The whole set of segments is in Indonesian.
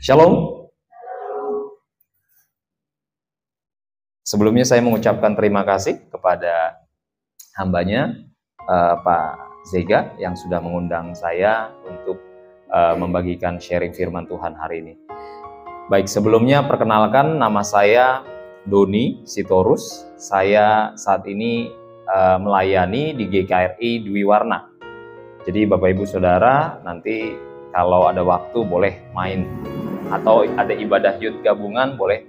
Shalom. Sebelumnya saya mengucapkan terima kasih kepada hambanya Pak Zega yang sudah mengundang saya untuk membagikan sharing firman Tuhan hari ini. Baik, sebelumnya perkenalkan, nama saya Doni Sitorus. Saya saat ini melayani di GKRI Dwi Warna. Jadi Bapak Ibu Saudara, nanti kalau ada waktu boleh main atau ada ibadah youth gabungan, boleh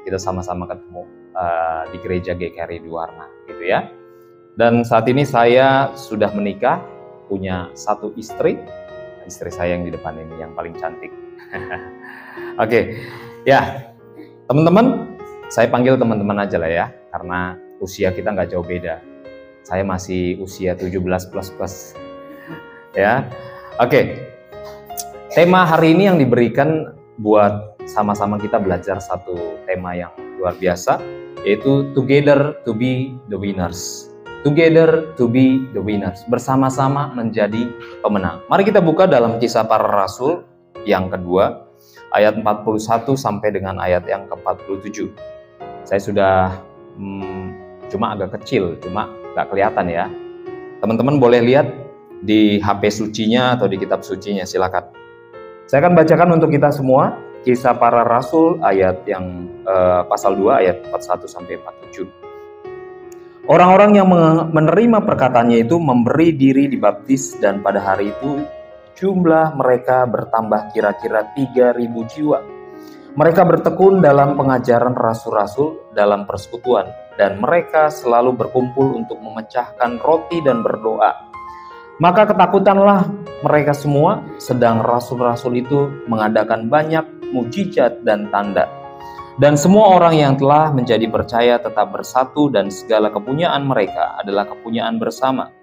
kita sama-sama ketemu di gereja GKRI Dwi Warna gitu ya. Dan saat ini saya sudah menikah, punya satu istri saya yang di depan ini yang paling cantik. Oke, ya teman-teman, saya panggil teman-teman aja lah ya, karena usia kita nggak jauh beda. Saya masih usia 17 plus ya. Oke, tema hari ini yang diberikan buat sama-sama kita belajar satu tema yang luar biasa, yaitu Together to be the winners. Together to be the winners, bersama-sama menjadi pemenang. Mari kita buka dalam Kisah Para Rasul yang kedua, ayat 41 sampai dengan ayat yang ke-47. Saya sudah cuma agak kecil, cuma nggak kelihatan ya. Teman-teman boleh lihat di HP sucinya atau di kitab sucinya, silakan. Saya akan bacakan untuk kita semua Kisah Para Rasul ayat yang pasal 2 ayat 41 sampai 47. Orang-orang yang menerima perkataannya itu memberi diri dibaptis, dan pada hari itu jumlah mereka bertambah kira-kira 3.000 jiwa. Mereka bertekun dalam pengajaran rasul-rasul dalam persekutuan, dan mereka selalu berkumpul untuk memecahkan roti dan berdoa. Maka ketakutanlah mereka semua, sedang rasul-rasul itu mengadakan banyak mujizat dan tanda. Dan semua orang yang telah menjadi percaya tetap bersatu, dan segala kepunyaan mereka adalah kepunyaan bersama.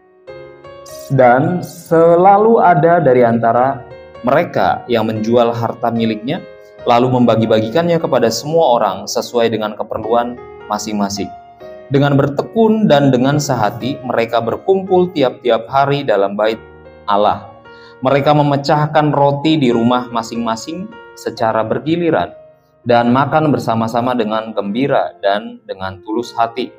Dan selalu ada dari antara mereka yang menjual harta miliknya, lalu membagi-bagikannya kepada semua orang sesuai dengan keperluan masing-masing. Dengan bertekun dan dengan sehati, mereka berkumpul tiap-tiap hari dalam bait Allah. Mereka memecahkan roti di rumah masing-masing secara bergiliran, dan makan bersama-sama dengan gembira dan dengan tulus hati,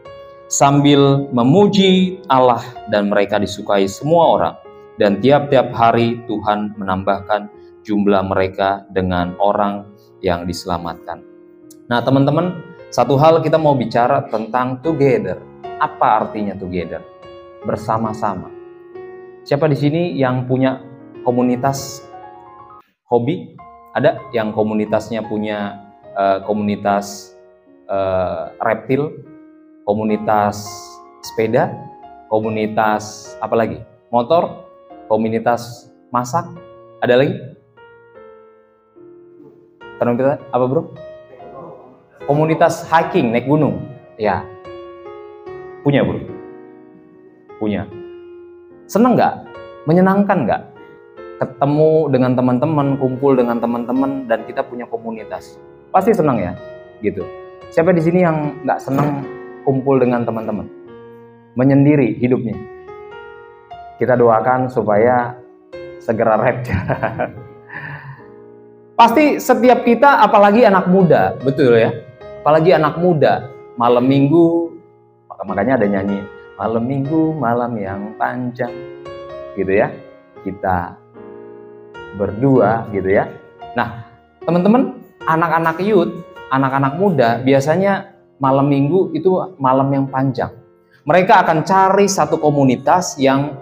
sambil memuji Allah, dan mereka disukai semua orang. Dan tiap-tiap hari Tuhan menambahkan jumlah mereka dengan orang yang diselamatkan. Nah teman-teman, satu hal kita mau bicara tentang together. Apa artinya together? Bersama-sama. Siapa di sini yang punya komunitas hobi? Ada yang komunitasnya punya komunitas reptil, komunitas sepeda, komunitas apa lagi? Motor, komunitas masak. Ada lagi? Komunitas apa bro? Komunitas hiking, naik gunung. Ya. Punya bro? Punya. Seneng nggak? Menyenangkan nggak? Ketemu dengan teman-teman, kumpul dengan teman-teman, dan kita punya komunitas. Pasti seneng ya? Gitu. Siapa di sini yang nggak seneng kumpul dengan teman-teman? Menyendiri hidupnya. Kita doakan supaya segera rapture. Pasti setiap kita, apalagi anak muda, betul ya? Apalagi anak muda, malam minggu, makanya ada nyanyi, malam minggu, malam yang panjang, gitu ya, kita berdua, gitu ya. Nah, teman-teman, anak-anak youth, anak-anak muda, biasanya malam minggu itu malam yang panjang. Mereka akan cari satu komunitas yang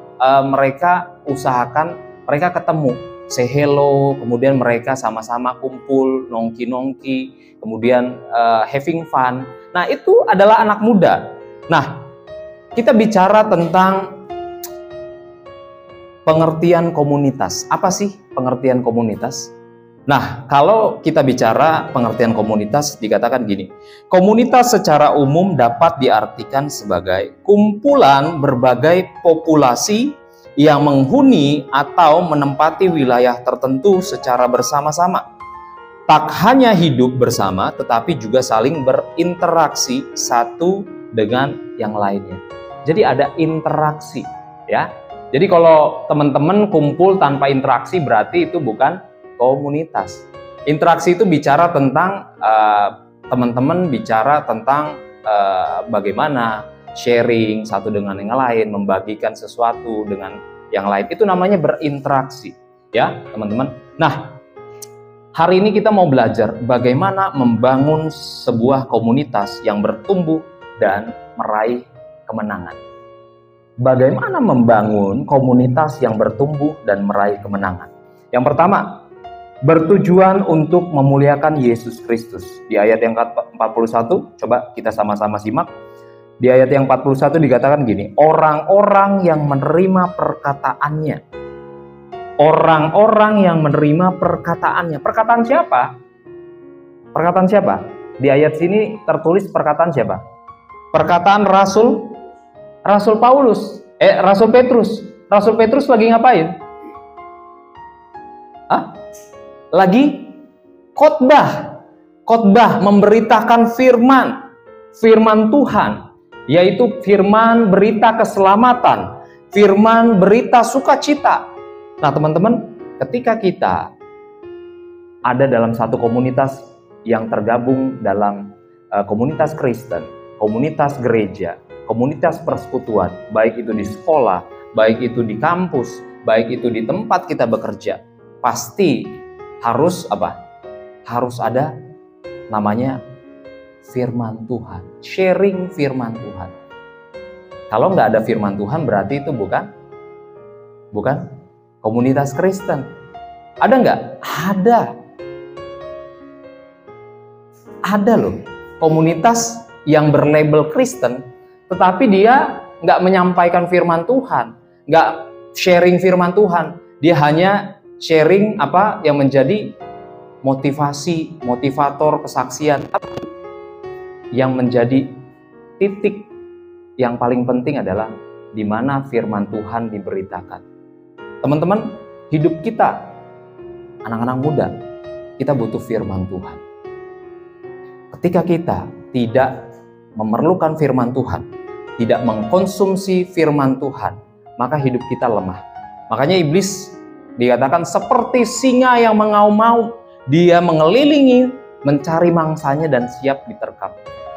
mereka usahakan, mereka ketemu, say hello, kemudian mereka sama-sama kumpul, nongki-nongki, kemudian having fun. Nah, itu adalah anak muda. Nah, kita bicara tentang pengertian komunitas. Apa sih pengertian komunitas? Nah, kalau kita bicara pengertian komunitas, dikatakan gini, komunitas secara umum dapat diartikan sebagai kumpulan berbagai populasi yang menghuni atau menempati wilayah tertentu secara bersama-sama. Tak hanya hidup bersama, tetapi juga saling berinteraksi satu dengan yang lainnya. Jadi ada interaksi, ya. Jadi kalau teman-teman kumpul tanpa interaksi, berarti itu bukan komunitas. Interaksi itu bicara tentang teman-teman bicara tentang bagaimana sharing satu dengan yang lain, membagikan sesuatu dengan yang lain. Itu namanya berinteraksi, ya teman-teman. Nah, hari ini kita mau belajar bagaimana membangun sebuah komunitas yang bertumbuh dan meraih kemenangan. Bagaimana membangun komunitas yang bertumbuh dan meraih kemenangan? Yang pertama, bertujuan untuk memuliakan Yesus Kristus. Di ayat yang ke-41, coba kita sama-sama simak. Di ayat yang 41 dikatakan gini, orang-orang yang menerima perkataannya. Orang-orang yang menerima perkataannya. Perkataan siapa? Perkataan siapa? Di ayat sini tertulis perkataan siapa? Perkataan Rasul Paulus. Rasul Petrus. Rasul Petrus lagi ngapain? Lagi khotbah. Khotbah memberitakan firman Tuhan. Yaitu firman berita keselamatan, firman berita sukacita. Nah teman-teman, ketika kita ada dalam satu komunitas yang tergabung dalam komunitas Kristen, komunitas gereja, komunitas persekutuan, baik itu di sekolah, baik itu di kampus, baik itu di tempat kita bekerja, pasti harus apa? Harus ada namanya firman Tuhan, sharing firman Tuhan. Kalau nggak ada firman Tuhan berarti itu bukan komunitas Kristen. Ada nggak? Ada loh komunitas yang berlabel Kristen, tetapi dia nggak menyampaikan firman Tuhan, nggak sharing firman Tuhan. Dia hanya sharing apa yang menjadi motivasi, motivator, kesaksian. Yang menjadi titik yang paling penting adalah di mana firman Tuhan diberitakan. Teman-teman, hidup kita, anak-anak muda, kita butuh firman Tuhan. Ketika kita tidak memerlukan firman Tuhan, tidak mengkonsumsi firman Tuhan, maka hidup kita lemah. Makanya iblis dikatakan seperti singa yang mengaum-ngaum, dia mengelilingi, mencari mangsanya dan siap diterkam.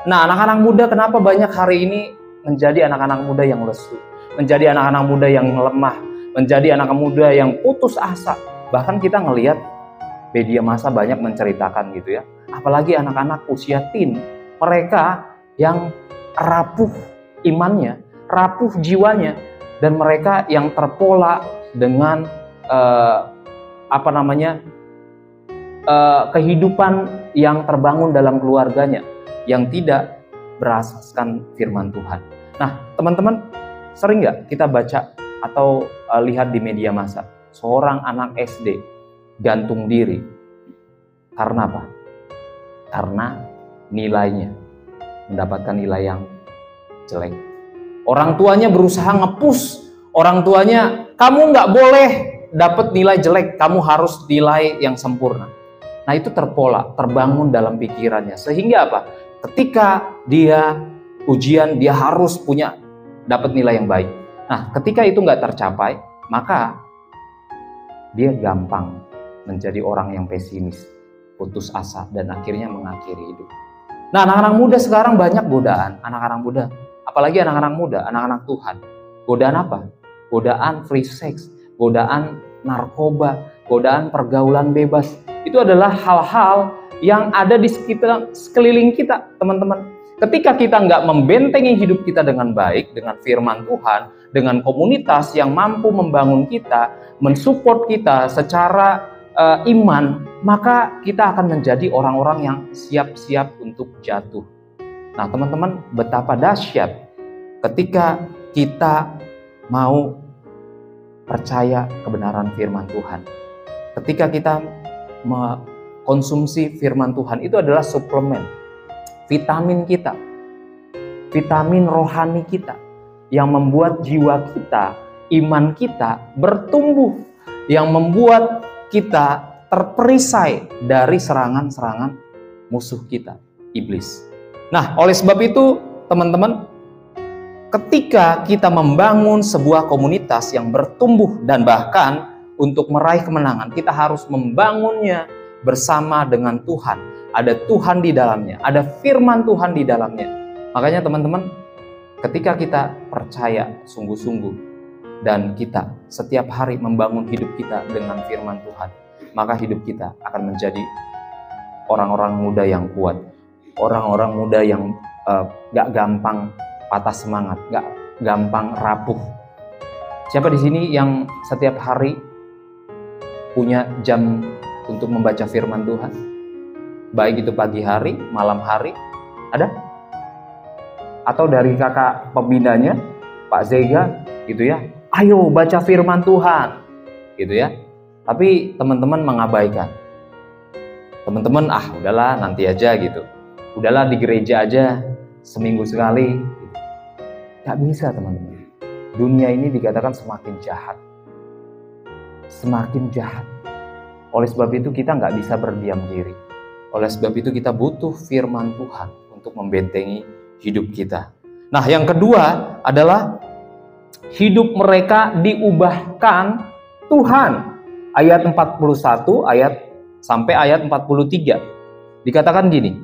Nah, anak-anak muda kenapa banyak hari ini menjadi anak-anak muda yang lesu, menjadi anak-anak muda yang lemah, menjadi anak muda yang putus asa. Bahkan kita ngelihat media massa banyak menceritakan gitu ya. Apalagi anak-anak usia teen, mereka yang rapuh imannya, rapuh jiwanya, dan mereka yang terpola dengan kehidupan yang terbangun dalam keluarganya, yang tidak berasaskan firman Tuhan. Nah, teman-teman, sering nggak kita baca atau lihat di media massa seorang anak SD gantung diri karena apa? Karena nilainya, mendapatkan nilai yang jelek. Orang tuanya berusaha nge-push, orang tuanya, kamu nggak boleh dapat nilai jelek, kamu harus nilai yang sempurna. Nah, itu terpola, terbangun dalam pikirannya. Sehingga apa? Ketika dia ujian, dia harus dapat nilai yang baik. Nah, ketika itu nggak tercapai, maka dia gampang menjadi orang yang pesimis, putus asa, dan akhirnya mengakhiri hidup. Nah, anak-anak muda sekarang banyak godaan. Anak-anak muda, apalagi anak-anak muda, anak-anak Tuhan. Godaan apa? Godaan free sex, godaan narkoba, godaan pergaulan bebas. Itu adalah hal-hal yang ada di sekeliling kita, teman-teman. Ketika kita nggak membentengi hidup kita dengan baik, dengan firman Tuhan, dengan komunitas yang mampu membangun kita, mensupport kita secara iman, maka kita akan menjadi orang-orang yang siap-siap untuk jatuh. Nah, teman-teman, betapa dahsyat ketika kita mau percaya kebenaran firman Tuhan. Ketika kita mengkonsumsi firman Tuhan, itu adalah suplemen, vitamin kita, vitamin rohani kita, yang membuat jiwa kita, iman kita bertumbuh, yang membuat kita terperisai dari serangan-serangan musuh kita, iblis. Nah, oleh sebab itu, teman-teman, ketika kita membangun sebuah komunitas yang bertumbuh dan bahkan untuk meraih kemenangan, kita harus membangunnya bersama dengan Tuhan. Ada Tuhan di dalamnya, ada firman Tuhan di dalamnya. Makanya teman-teman, ketika kita percaya sungguh-sungguh dan kita setiap hari membangun hidup kita dengan firman Tuhan, maka hidup kita akan menjadi orang-orang muda yang kuat, orang-orang muda yang gak gampang patah semangat, gak gampang rapuh. Siapa di sini yang setiap hari punya jam untuk membaca firman Tuhan? Baik itu pagi hari, malam hari, ada? Atau dari kakak pembinanya, Pak Zega, gitu ya, ayo baca firman Tuhan, gitu ya. Tapi teman-teman mengabaikan. Teman-teman, udahlah nanti aja gitu. Udahlah di gereja aja, seminggu sekali. Gak bisa teman-teman. Dunia ini dikatakan semakin jahat. Semakin jahat. Oleh sebab itu kita nggak bisa berdiam diri. Oleh sebab itu kita butuh firman Tuhan untuk membentengi hidup kita. Nah, yang kedua adalah hidup mereka diubahkan Tuhan. Ayat 41 sampai ayat 43. Dikatakan gini,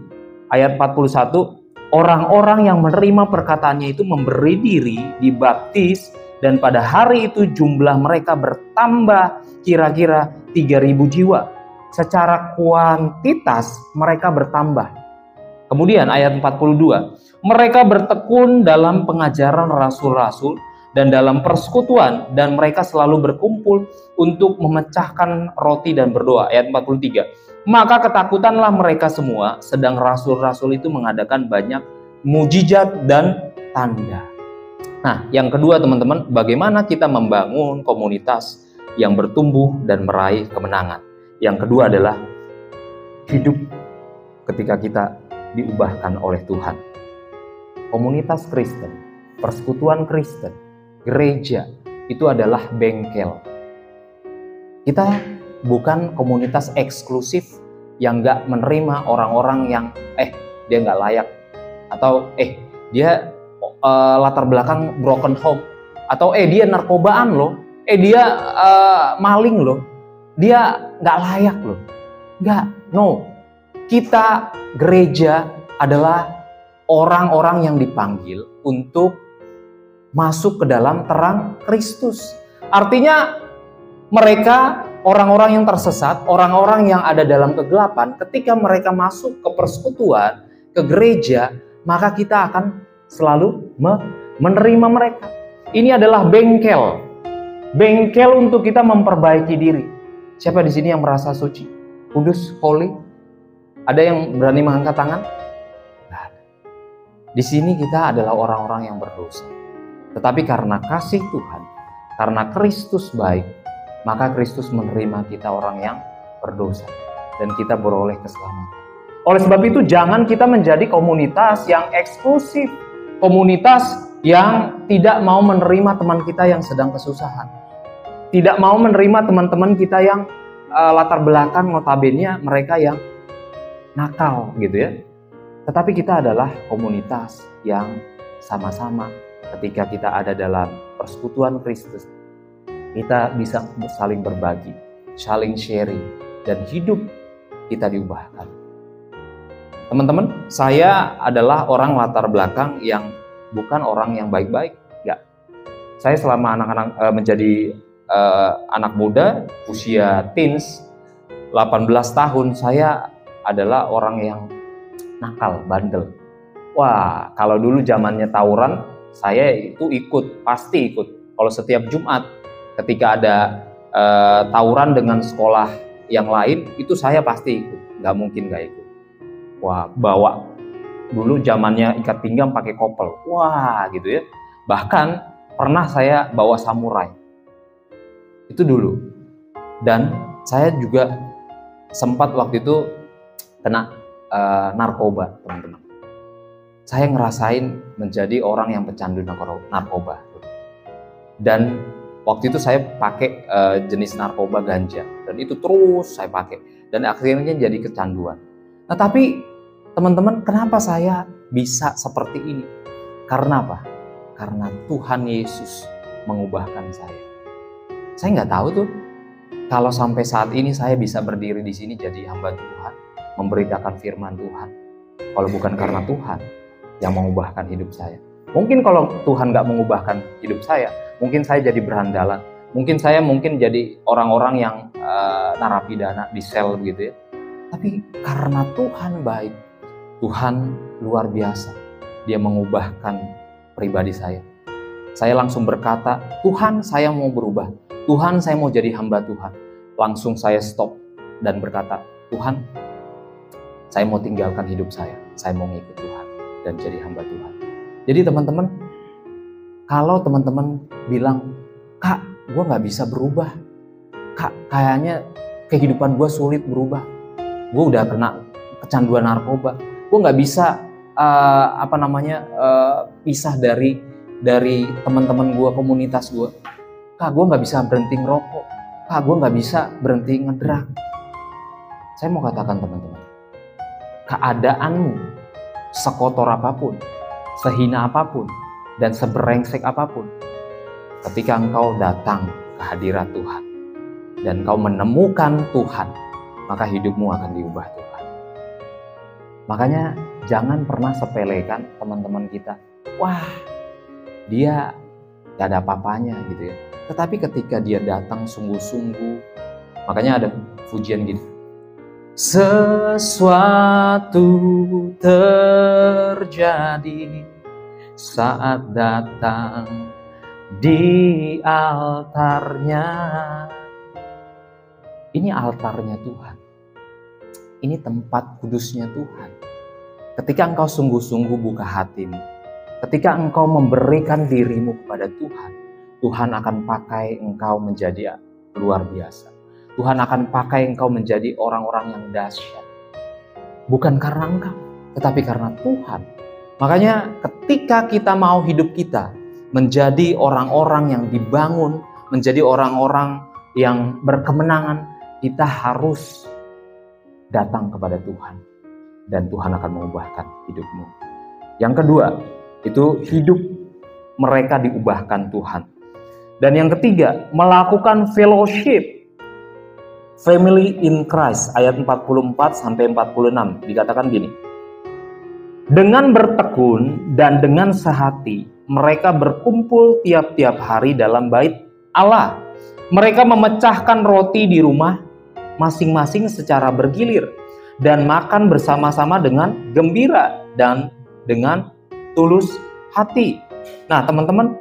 ayat 41, orang-orang yang menerima perkataannya itu memberi diri, dibaptis, dan pada hari itu jumlah mereka bertambah kira-kira 3.000 jiwa. Secara kuantitas mereka bertambah. Kemudian ayat 42, mereka bertekun dalam pengajaran rasul-rasul dan dalam persekutuan, dan mereka selalu berkumpul untuk memecahkan roti dan berdoa. Ayat 43, maka ketakutanlah mereka semua, sedang rasul-rasul itu mengadakan banyak mujizat dan tanda. Nah, yang kedua teman-teman, bagaimana kita membangun komunitas yang bertumbuh dan meraih kemenangan. Yang kedua adalah hidup ketika kita diubahkan oleh Tuhan. Komunitas Kristen, persekutuan Kristen, gereja, itu adalah bengkel. Kita bukan komunitas eksklusif yang gak menerima orang-orang yang dia gak layak, atau dia latar belakang broken home, atau dia narkobaan loh, dia maling loh, dia gak layak loh. Gak, no. Kita gereja adalah orang-orang yang dipanggil untuk masuk ke dalam terang Kristus. Artinya mereka orang-orang yang tersesat, orang-orang yang ada dalam kegelapan, ketika mereka masuk ke persekutuan, ke gereja, maka kita akan selalu menerima mereka. Ini adalah bengkel. Bengkel untuk kita memperbaiki diri. Siapa di sini yang merasa suci, kudus, holy? Ada yang berani mengangkat tangan? Nggak ada. Di sini kita adalah orang-orang yang berdosa. Tetapi karena kasih Tuhan, karena Kristus baik, maka Kristus menerima kita orang yang berdosa, dan kita beroleh keselamatan. Oleh sebab itu jangan kita menjadi komunitas yang eksklusif, komunitas yang tidak mau menerima teman kita yang sedang kesusahan, tidak mau menerima teman-teman kita yang latar belakang notabene mereka yang nakal gitu ya. Tetapi kita adalah komunitas yang sama-sama ketika kita ada dalam persekutuan Kristus, kita bisa saling berbagi, saling sharing, dan hidup kita diubahkan. Teman-teman, saya adalah orang latar belakang yang bukan orang yang baik-baik. Ya. Saya selama anak-anak menjadi anak muda, usia teens, 18 tahun, saya adalah orang yang nakal, bandel. Wah, kalau dulu zamannya tawuran, saya itu pasti ikut. Kalau setiap Jumat, ketika ada tawuran dengan sekolah yang lain, itu saya pasti ikut. Nggak mungkin nggak ikut. Wah, bawa dulu zamannya ikat pinggang pakai kopel. Wah, gitu ya. Bahkan pernah saya bawa samurai. Itu dulu. Dan saya juga sempat waktu itu kena narkoba, teman-teman. Saya ngerasain menjadi orang yang pecandu narkoba. Dan waktu itu saya pakai jenis narkoba ganja, dan itu terus saya pakai, dan akhirnya jadi kecanduan. Nah, tapi teman-teman, kenapa saya bisa seperti ini? Karena apa? Karena Tuhan Yesus mengubahkan saya. Saya nggak tahu tuh Kalau sampai saat ini saya bisa berdiri di sini jadi hamba Tuhan, memberitakan firman Tuhan, kalau bukan karena Tuhan yang mengubahkan hidup saya. Mungkin kalau Tuhan nggak mengubahkan hidup saya, mungkin saya jadi berandalan. Mungkin saya jadi orang-orang yang narapidana di sel begitu ya. Tapi karena Tuhan baik, Tuhan luar biasa. Dia mengubahkan pribadi saya. Saya langsung berkata, Tuhan, saya mau berubah. Tuhan, saya mau jadi hamba Tuhan. Langsung saya stop dan berkata, Tuhan, saya mau tinggalkan hidup saya. Saya mau ngikut Tuhan dan jadi hamba Tuhan. Jadi teman-teman, kalau teman-teman bilang, Kak, gue gak bisa berubah. Kak, kayaknya kehidupan gue sulit berubah. Gue udah kena kecanduan narkoba. Gue gak bisa pisah dari teman-teman gue, komunitas gue. Kak, gue gak bisa berhenti ngerokok. Kak, gue gak bisa berhenti ngedrak. Saya mau katakan teman-teman, keadaanmu sekotor apapun, sehina apapun, dan seberengsek apapun, ketika engkau datang ke hadirat Tuhan dan engkau menemukan Tuhan, maka hidupmu akan diubah Tuhan. Makanya jangan pernah sepelekan teman-teman kita. Wah, dia gak ada apa-apanya gitu ya. Tetapi ketika dia datang sungguh-sungguh, makanya ada pujian gini. Sesuatu terjadi saat datang di altarnya. Ini altarnya Tuhan. Ini tempat kudusnya Tuhan. Ketika engkau sungguh-sungguh buka hatimu, ketika engkau memberikan dirimu kepada Tuhan, Tuhan akan pakai engkau menjadi luar biasa. Tuhan akan pakai engkau menjadi orang-orang yang dahsyat. Bukan karena engkau, tetapi karena Tuhan. Makanya ketika kita mau hidup kita menjadi orang-orang yang dibangun, menjadi orang-orang yang berkemenangan, kita harus datang kepada Tuhan. Dan Tuhan akan mengubahkan hidupmu. Yang kedua, itu hidup mereka diubahkan Tuhan. Dan yang ketiga, melakukan fellowship. Family in Christ, ayat 44-46, dikatakan gini. Dengan bertekun dan dengan sehati, mereka berkumpul tiap-tiap hari dalam bait Allah. Mereka memecahkan roti di rumah masing-masing secara bergilir dan makan bersama-sama dengan gembira dan dengan tulus hati. Nah, teman-teman,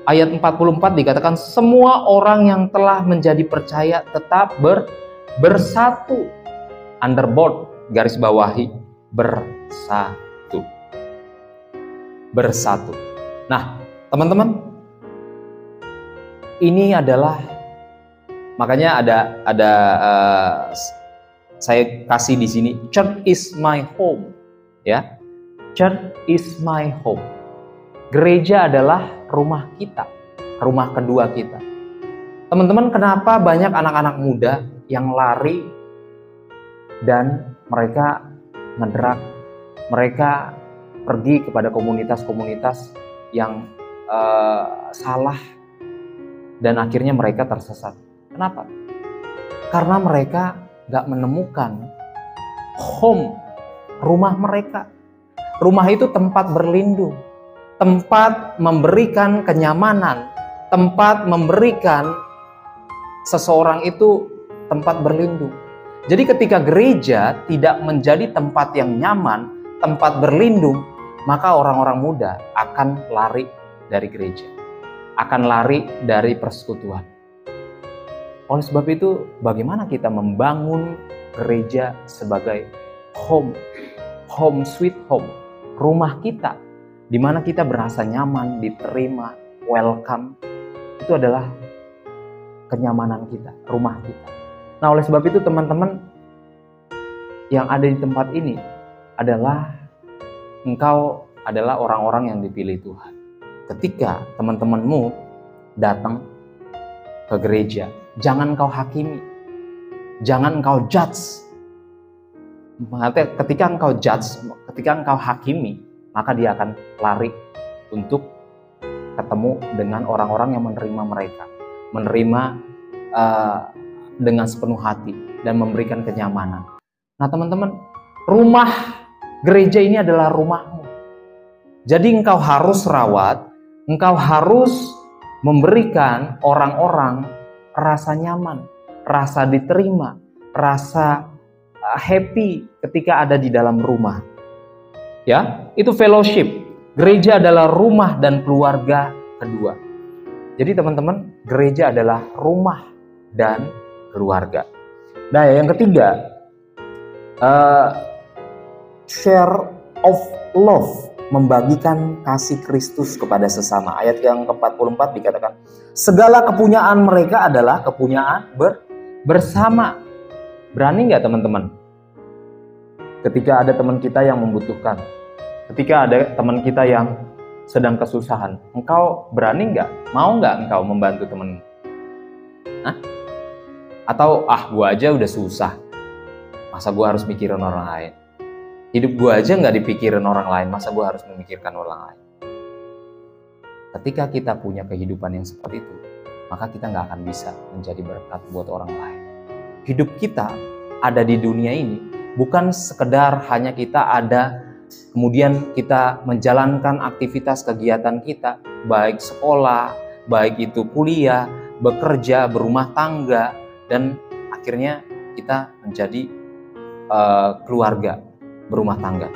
ayat 44 dikatakan semua orang yang telah menjadi percaya tetap bersatu. Underboard, garis bawahi, bersatu. Bersatu. Nah, teman-teman, ini adalah makanya ada saya kasih di sini, church is my home, ya. Church is my home. Gereja adalah rumah kita, rumah kedua kita. Teman-teman, kenapa banyak anak-anak muda yang lari dan mereka ngedrak, mereka pergi kepada komunitas-komunitas yang salah dan akhirnya mereka tersesat? Kenapa? Karena mereka gak menemukan home, rumah mereka. Rumah itu tempat berlindung, tempat memberikan kenyamanan, tempat memberikan seseorang itu tempat berlindung. Jadi ketika gereja tidak menjadi tempat yang nyaman, tempat berlindung, maka orang-orang muda akan lari dari gereja, akan lari dari persekutuan. Oleh sebab itu, bagaimana kita membangun gereja sebagai home sweet home, rumah kita, di mana kita berasa nyaman, diterima, welcome. Itu adalah kenyamanan kita, rumah kita. Nah, oleh sebab itu teman-teman yang ada di tempat ini adalah engkau adalah orang-orang yang dipilih Tuhan. Ketika teman-temanmu datang ke gereja, jangan engkau hakimi, jangan engkau judge. Ketika engkau judge, ketika engkau hakimi, maka dia akan lari untuk ketemu dengan orang-orang yang menerima mereka, menerima dengan sepenuh hati dan memberikan kenyamanan. Nah teman-teman, rumah gereja ini adalah rumahmu. Jadi engkau harus rawat, engkau harus memberikan orang-orang rasa nyaman, rasa diterima, rasa happy ketika ada di dalam rumah. Ya, itu fellowship. Gereja adalah rumah dan keluarga kedua. Jadi teman-teman, gereja adalah rumah dan keluarga. Nah, yang ketiga, share of love, membagikan kasih Kristus kepada sesama. Ayat yang ke-44 dikatakan, segala kepunyaan mereka adalah kepunyaan bersama. Berani nggak teman-teman? Ketika ada teman kita yang membutuhkan, ketika ada teman kita yang sedang kesusahan, engkau berani nggak? Mau nggak engkau membantu temanmu? Atau gua aja udah susah, masa gua harus mikirin orang lain? Hidup gua aja nggak dipikirin orang lain, masa gua harus memikirkan orang lain? Ketika kita punya kehidupan yang seperti itu, maka kita nggak akan bisa menjadi berkat buat orang lain. Hidup kita ada di dunia ini bukan sekedar hanya kita ada, kemudian kita menjalankan aktivitas kegiatan kita, baik sekolah, baik itu kuliah, bekerja, berumah tangga, dan akhirnya kita menjadi keluarga berumah tangga.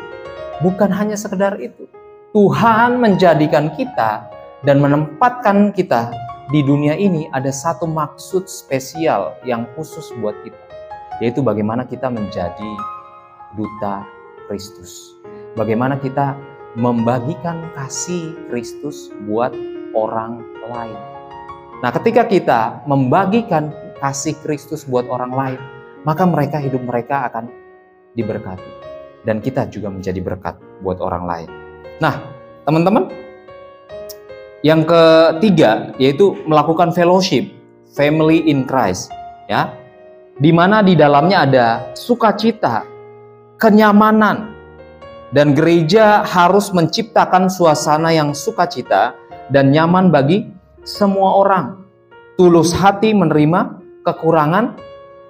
Bukan hanya sekedar itu. Tuhan menjadikan kita dan menempatkan kita di dunia ini ada satu maksud spesial yang khusus buat kita, yaitu bagaimana kita menjadi duta Kristus. Bagaimana kita membagikan kasih Kristus buat orang lain. Nah, ketika kita membagikan kasih Kristus buat orang lain, maka hidup mereka akan diberkati. Dan kita juga menjadi berkat buat orang lain. Nah, teman-teman, yang ketiga yaitu melakukan fellowship, family in Christ, ya. Di mana di dalamnya ada sukacita, kenyamanan, dan gereja harus menciptakan suasana yang sukacita dan nyaman bagi semua orang. Tulus hati menerima kekurangan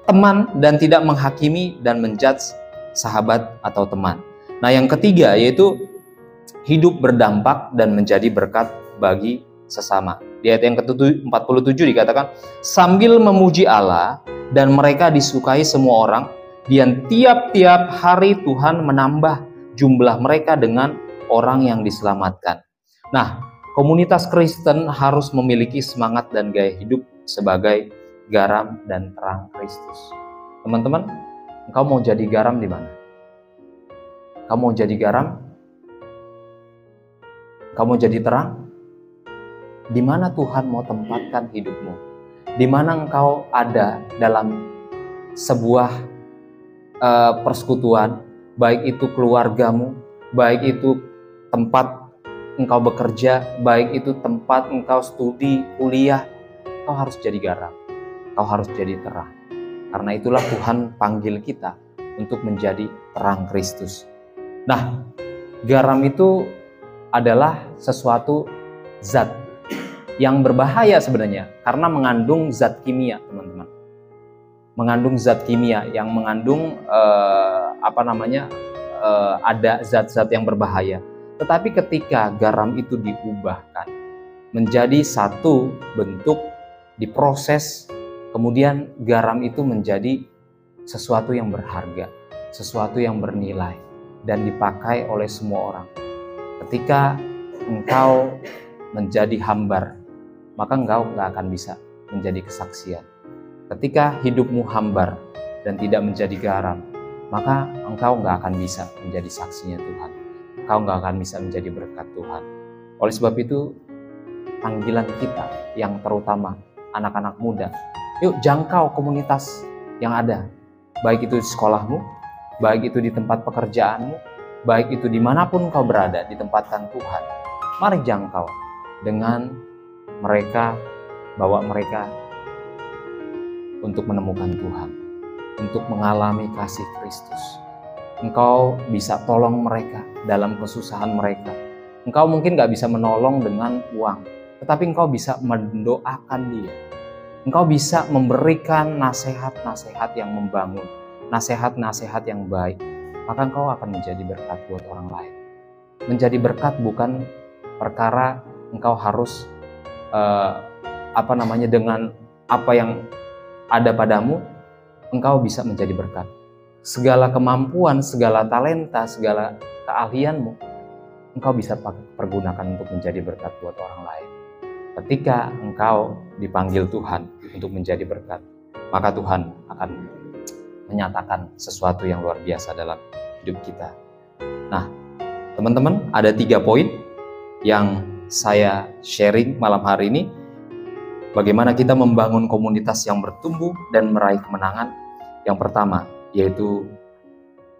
teman dan tidak menghakimi dan menjudge sahabat atau teman. Nah, yang ketiga yaitu hidup berdampak dan menjadi berkat bagi sesama. Di ayat yang ke-47 dikatakan, sambil memuji Allah dan mereka disukai semua orang, dan tiap-tiap hari Tuhan menambah jumlah mereka dengan orang yang diselamatkan. Nah, komunitas Kristen harus memiliki semangat dan gaya hidup sebagai garam dan terang Kristus. Teman-teman, engkau mau jadi garam di mana? Kamu mau jadi garam? Kamu mau jadi terang? Di mana Tuhan mau tempatkan hidupmu? Di mana engkau ada dalam sebuah persekutuan, baik itu keluargamu, baik itu tempat engkau bekerja, baik itu tempat engkau studi, kuliah, engkau harus jadi garam, engkau harus jadi terang. Karena itulah Tuhan panggil kita untuk menjadi terang Kristus. Nah, garam itu adalah sesuatu zat yang berbahaya sebenarnya karena mengandung zat kimia, teman-teman. Mengandung zat kimia yang mengandung ada zat-zat yang berbahaya. Tetapi ketika garam itu diubahkan menjadi satu bentuk, diproses, kemudian garam itu menjadi sesuatu yang berharga, sesuatu yang bernilai dan dipakai oleh semua orang. Ketika engkau menjadi hambar, maka engkau nggak akan bisa menjadi kesaksian. Ketika hidupmu hambar dan tidak menjadi garam, maka engkau nggak akan bisa menjadi saksinya Tuhan. Engkau nggak akan bisa menjadi berkat Tuhan. Oleh sebab itu, panggilan kita yang terutama anak-anak muda, yuk jangkau komunitas yang ada. Baik itu di sekolahmu, baik itu di tempat pekerjaanmu, baik itu dimanapun kau berada, ditempatkan Tuhan. Mari jangkau dengan mereka, bawa mereka untuk menemukan Tuhan, untuk mengalami kasih Kristus. Engkau bisa tolong mereka dalam kesusahan mereka. Engkau mungkin gak bisa menolong dengan uang, tetapi engkau bisa mendoakan dia. engkau bisa memberikan nasihat-nasihat yang membangun, nasihat-nasihat yang baik, maka engkau akan menjadi berkat buat orang lain. Menjadi berkat bukan perkara engkau harus dengan apa yang ada padamu, engkau bisa menjadi berkat. Segala kemampuan, segala talenta, segala keahlianmu, engkau bisa pergunakan untuk menjadi berkat buat orang lain. Ketika engkau dipanggil Tuhan untuk menjadi berkat, maka Tuhan akan menyatakan sesuatu yang luar biasa dalam hidup kita. Nah, teman-teman, ada 3 poin yang saya sharing malam hari ini. Bagaimana kita membangun komunitas yang bertumbuh dan meraih kemenangan. Yang pertama, yaitu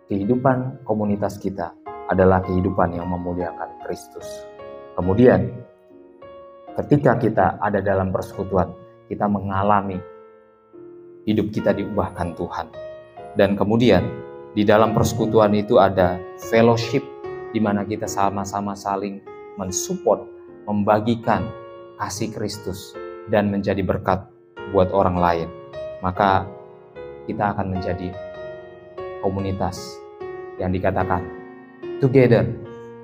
kehidupan komunitas kita adalah kehidupan yang memuliakan Kristus. Kemudian, ketika kita ada dalam persekutuan, kita mengalami hidup kita diubahkan Tuhan. Dan kemudian, di dalam persekutuan itu ada fellowship, di mana kita sama-sama saling mensupport, membagikan kasih Kristus, dan menjadi berkat buat orang lain. Maka kita akan menjadi komunitas yang dikatakan together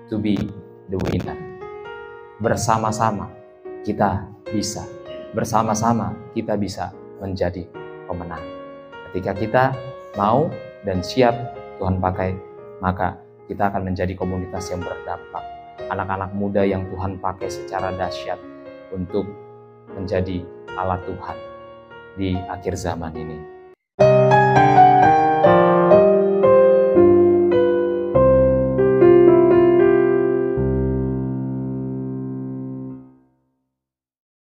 to be the winner. Bersama-sama kita bisa, bersama-sama kita bisa menjadi pemenang. Ketika kita mau dan siap Tuhan pakai, maka kita akan menjadi komunitas yang berdampak. Anak-anak muda yang Tuhan pakai secara dahsyat untuk menjadi alat Tuhan di akhir zaman ini.